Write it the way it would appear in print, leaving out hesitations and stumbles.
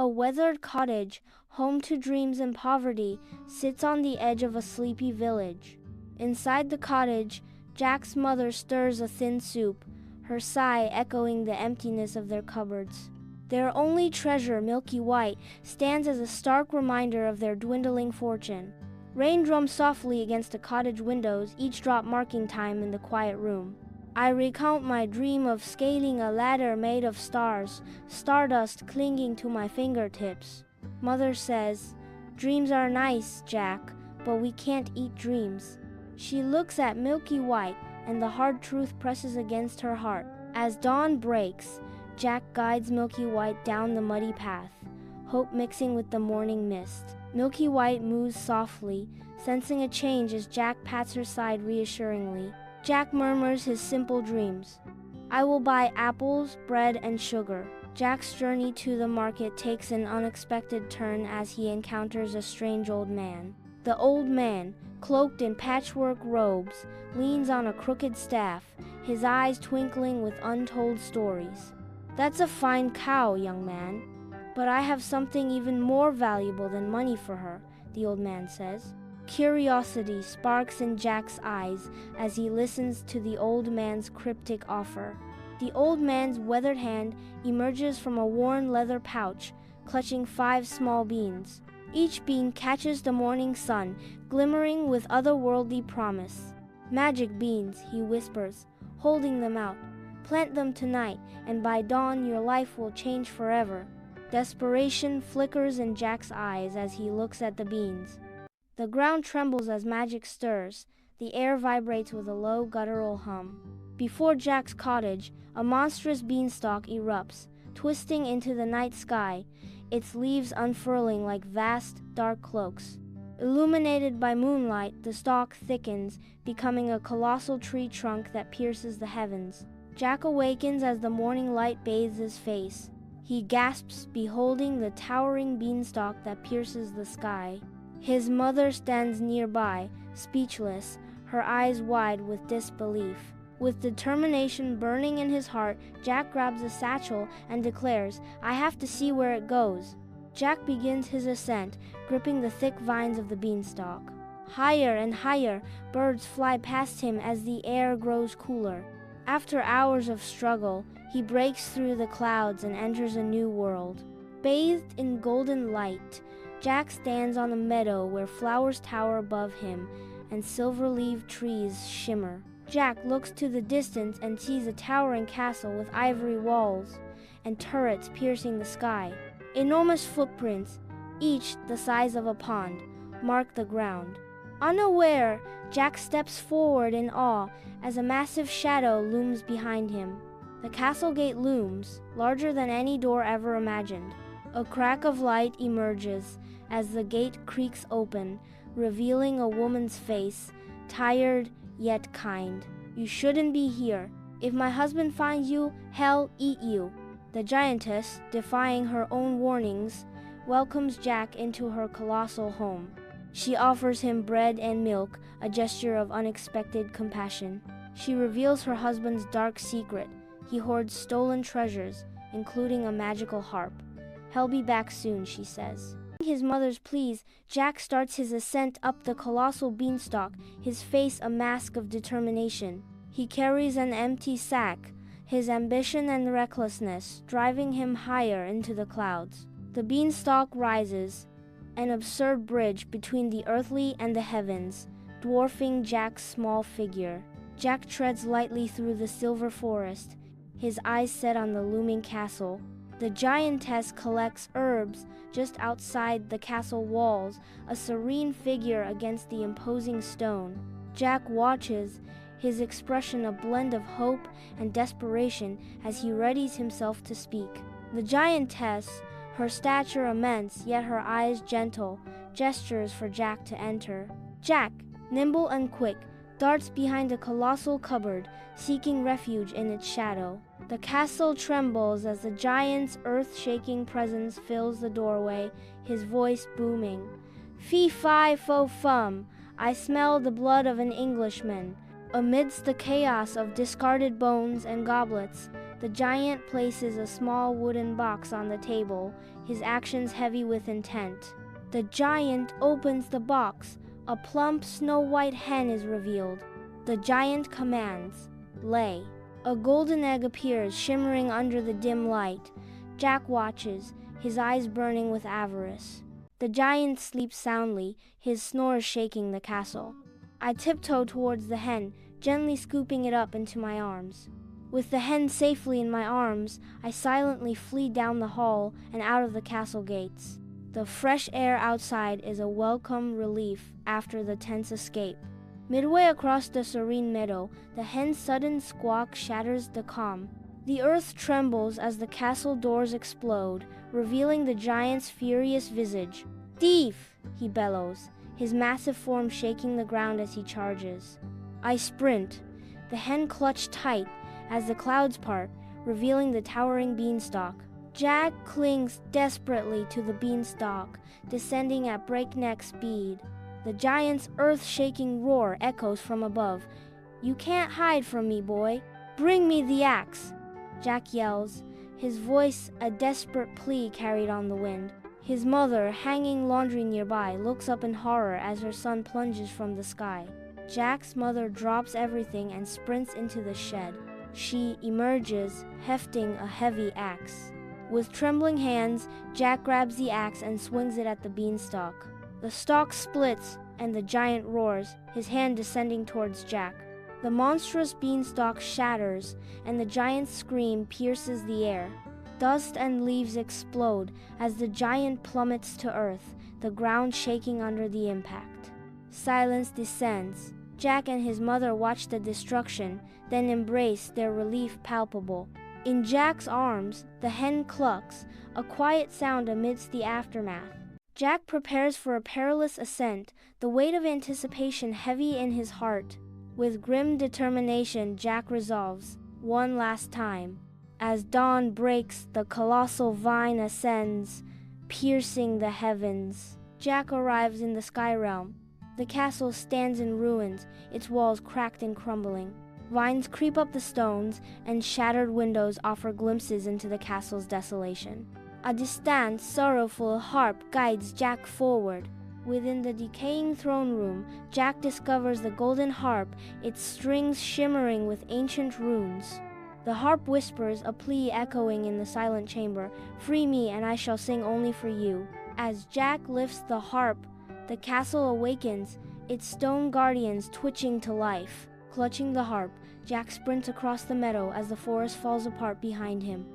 A weathered cottage, home to dreams and poverty, sits on the edge of a sleepy village. Inside the cottage, Jack's mother stirs a thin soup, her sigh echoing the emptiness of their cupboards. Their only treasure, Milky White, stands as a stark reminder of their dwindling fortune. Rain drums softly against the cottage windows, each drop marking time in the quiet room. I recount my dream of scaling a ladder made of stars, stardust clinging to my fingertips. Mother says, "Dreams are nice, Jack, but we can't eat dreams." She looks at Milky White, and the hard truth presses against her heart. As dawn breaks, Jack guides Milky White down the muddy path, hope mixing with the morning mist. Milky White moves softly, sensing a change as Jack pats her side reassuringly. Jack murmurs his simple dreams. "I will buy apples, bread, and sugar." Jack's journey to the market takes an unexpected turn as he encounters a strange old man. The old man, cloaked in patchwork robes, leans on a crooked staff, his eyes twinkling with untold stories. "That's a fine cow, young man, but I have something even more valuable than money for her," the old man says. Curiosity sparks in Jack's eyes as he listens to the old man's cryptic offer. The old man's weathered hand emerges from a worn leather pouch, clutching 5 small beans. Each bean catches the morning sun, glimmering with otherworldly promise. "Magic beans," he whispers, holding them out. "Plant them tonight, and by dawn your life will change forever." Desperation flickers in Jack's eyes as he looks at the beans. The ground trembles as magic stirs. The air vibrates with a low guttural hum. Before Jack's cottage, a monstrous beanstalk erupts, twisting into the night sky, its leaves unfurling like vast, dark cloaks. Illuminated by moonlight, the stalk thickens, becoming a colossal tree trunk that pierces the heavens. Jack awakens as the morning light bathes his face. He gasps, beholding the towering beanstalk that pierces the sky. His mother stands nearby, speechless, her eyes wide with disbelief. With determination burning in his heart, Jack grabs a satchel and declares, "I have to see where it goes." Jack begins his ascent, gripping the thick vines of the beanstalk. Higher and higher, birds fly past him as the air grows cooler. After hours of struggle, he breaks through the clouds and enters a new world. Bathed in golden light, Jack stands on a meadow where flowers tower above him and silver-leaved trees shimmer. Jack looks to the distance and sees a towering castle with ivory walls and turrets piercing the sky. Enormous footprints, each the size of a pond, mark the ground. Unaware, Jack steps forward in awe as a massive shadow looms behind him. The castle gate looms, larger than any door ever imagined. A crack of light emerges as the gate creaks open, revealing a woman's face, tired yet kind. "You shouldn't be here. If my husband finds you, hell eat you." The giantess, defying her own warnings, welcomes Jack into her colossal home. She offers him bread and milk, a gesture of unexpected compassion. She reveals her husband's dark secret. He hoards stolen treasures, including a magical harp. "He'll be back soon," she says. His mother's pleas, Jack starts his ascent up the colossal beanstalk, his face a mask of determination. He carries an empty sack, his ambition and recklessness driving him higher into the clouds. The beanstalk rises, an absurd bridge between the earthly and the heavens, dwarfing Jack's small figure. Jack treads lightly through the silver forest, his eyes set on the looming castle. The giantess collects herbs just outside the castle walls, a serene figure against the imposing stone. Jack watches, his expression a blend of hope and desperation as he readies himself to speak. The giantess, her stature immense, yet her eyes gentle, gestures for Jack to enter. Jack, nimble and quick, darts behind a colossal cupboard, seeking refuge in its shadow. The castle trembles as the giant's earth-shaking presence fills the doorway, his voice booming. "Fee-fi-fo-fum, I smell the blood of an Englishman." Amidst the chaos of discarded bones and goblets, The giant places a small wooden box on the table, his actions heavy with intent. The giant opens the box. A plump, snow-white hen is revealed. The giant commands, "Lay." A golden egg appears, shimmering under the dim light. Jack watches, his eyes burning with avarice. The giant sleeps soundly, his snores shaking the castle. I tiptoe towards the hen, gently scooping it up into my arms. With the hen safely in my arms, I silently flee down the hall and out of the castle gates. The fresh air outside is a welcome relief after the tense escape. Midway across the serene meadow, the hen's sudden squawk shatters the calm. The earth trembles as the castle doors explode, revealing the giant's furious visage. "Thief!" he bellows, his massive form shaking the ground as he charges. I sprint, the hen clutched tight as the clouds part, revealing the towering beanstalk. Jack clings desperately to the beanstalk, descending at breakneck speed. The giant's earth-shaking roar echoes from above. "You can't hide from me, boy. Bring me the axe!" Jack yells, his voice a desperate plea carried on the wind. His mother, hanging laundry nearby, looks up in horror as her son plunges from the sky. Jack's mother drops everything and sprints into the shed. She emerges, hefting a heavy axe. With trembling hands, Jack grabs the axe and swings it at the beanstalk. The stalk splits, and the giant roars, his hand descending towards Jack. The monstrous beanstalk shatters, and the giant's scream pierces the air. Dust and leaves explode as the giant plummets to earth, the ground shaking under the impact. Silence descends. Jack and his mother watch the destruction, then embrace, their relief palpable. In Jack's arms, the hen clucks, a quiet sound amidst the aftermath. Jack prepares for a perilous ascent, the weight of anticipation heavy in his heart. With grim determination, Jack resolves, one last time. As dawn breaks, the colossal vine ascends, piercing the heavens. Jack arrives in the sky realm. The castle stands in ruins, its walls cracked and crumbling. Vines creep up the stones, and shattered windows offer glimpses into the castle's desolation. A distant, sorrowful harp guides Jack forward. Within the decaying throne room, Jack discovers the golden harp, its strings shimmering with ancient runes. The harp whispers, a plea echoing in the silent chamber, "Free me, and I shall sing only for you." As Jack lifts the harp, the castle awakens, its stone guardians twitching to life. Clutching the harp, Jack sprints across the meadow as the forest falls apart behind him.